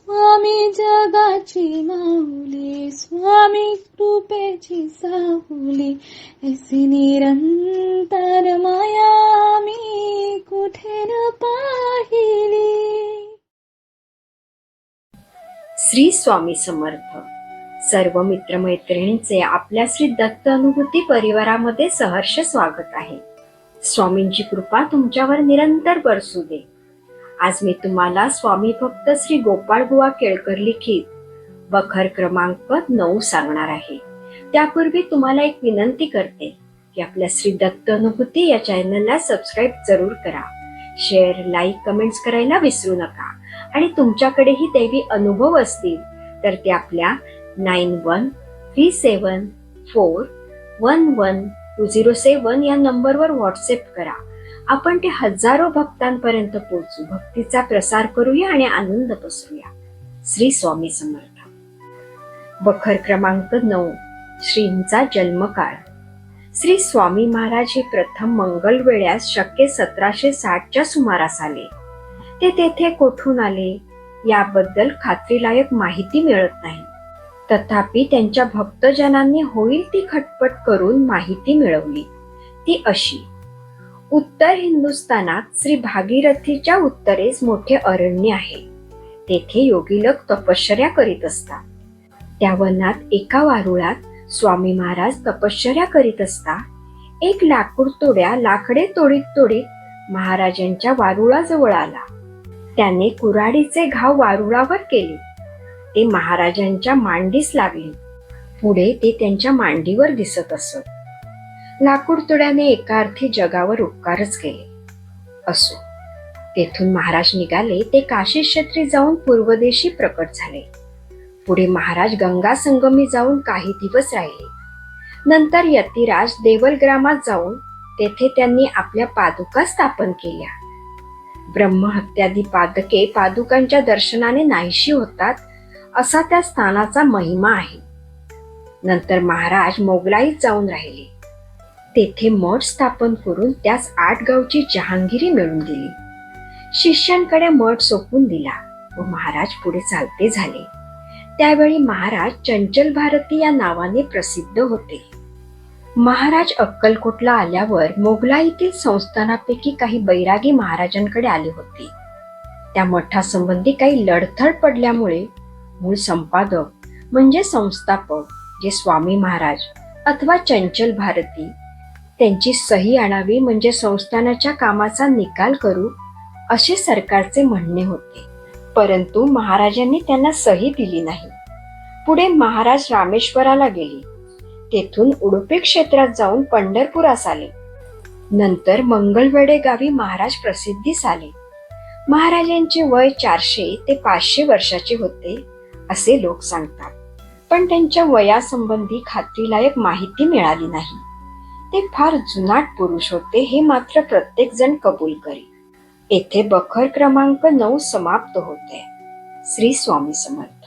स्वामी जगाची माऊली, स्वामी कृपेची साहुली, ऐसी निरंतर माया मी कुठे न पाहिली. श्री स्वामी समर्थ. सर्व मित्रमैत्रिणींचे आपल्या श्री दत्त अनुभूती परिवारामध्ये सहर्ष स्वागत आहे. स्वामींची कृपा तुमच्यावर निरंतर बरसू दे. आज मी तुम्हाला स्वामी भक्त श्री गोपाळ बुवा केळकर लिखित बखर क्रमांक 9 सांगणार आहे. त्यापूर्वी तुम्हाला एक विनंती करते की आपल्या श्री दत्त अनुभूती या चॅनलला सबस्क्राईब जरूर करा. शेअर, लाईक, कमेंट्स करायला विसरू नका. आणि तुमच्याकडेही दैवी अनुभव असतील तर ते आपल्या 9137411207 या नंबरवर व्हॉट्सअप करा. आपण ते हजारो भक्तांपर्यंत पोहोचू, भक्तीचा प्रसार करूया आणि आनंद पसरूया. श्री स्वामी समर्थ. बखर क्रमांक 9. श्रींचा जन्मकाळ. श्री स्वामी महाराज हे प्रथम मंगल वेळ्यास शके 1760च्या सुमारास आले. ते तेथे कोठून आले याबद्दल खात्रीलायक माहिती मिळत नाही. तथापि त्यांच्या भक्तजनांनी होईल ती खटपट करून माहिती मिळवली. ती अशी: उत्तर हिंदुस्थानात श्री भागीरथीच्या उत्तरेस मोठे अरण्य आहे. तेथे योगी लोक तपश्चर्या करीत असतात. त्या वनात एका वारुळात स्वामी महाराज तपश्चर्या करीत असता एक लाकूड तोड्या लाकडे तोडीत तोडीत महाराजांच्या वारुळाजवळ आला. त्याने कुऱ्हाडीचे घाव वारुळावर केले. ते महाराजांच्या मांडीस लागले. पुढे ते त्यांच्या मांडीवर दिसत असत. लाकूड तोड्याने एका अर्थी जगावर उपकारच केले. असो, तेथून महाराज निघाले. ते काशी क्षेत्री जाऊन पूर्वदेशी प्रकट झाले. पुढे महाराज गंगा संगमी जाऊन काही दिवस राहिले. नंतर यतिराज देवलग्रामात जाऊन तेथे त्यांनी आपल्या पादुका स्थापन केल्या. ब्रह्महत्यादी पादके पादुकांच्या दर्शनाने नाहीशी होतात असा त्या स्थानाचा महिमा आहे. नंतर महाराज मोगलाईत जाऊन राहिले. तेथे मठ स्थापन करून त्यास 8 गावची जहांगिरी मिळवून दिली. शिष्यांकडे मठ सोपवून दिला व महाराज पुढे चालते झाले. त्यावेळी महाराज चंचल भारती या नावाने प्रसिद्ध होते. महाराज अक्कलकोटला आल्यावर मोगलाईतील संस्थानापैकी काही बैरागी महाराजांकडे आले होते. त्या मठासंबंधी काही लढथड पडल्यामुळे मूळ संपादक म्हणजे संस्थापक जे स्वामी महाराज अथवा चंचल भारती त्यांची सही आणावी म्हणजे संस्थानाच्या कामाचा निकाल करू असे सरकारचे म्हणणे होते. परंतु महाराजांनी त्यांना सही दिली नाही. पुढे महाराज रामेश्वराला गेले. तेथून उडुपी क्षेत्रात जाऊन पंढरपुरास आले. नंतर मंगळवेढे गावी महाराज प्रसिद्धीस आले. महाराजांचे वय 400 ते 500 वर्षाचे होते असे लोक सांगतात. पण त्यांच्या वयासंबंधी खात्रीलायक माहिती मिळाली नाही. ते फार जुनाट पुरुष होते हे मात्र प्रत्येक जण कबूल करी. येथे बखर क्रमांक 9 समाप्त होते. श्री स्वामी समर्थ.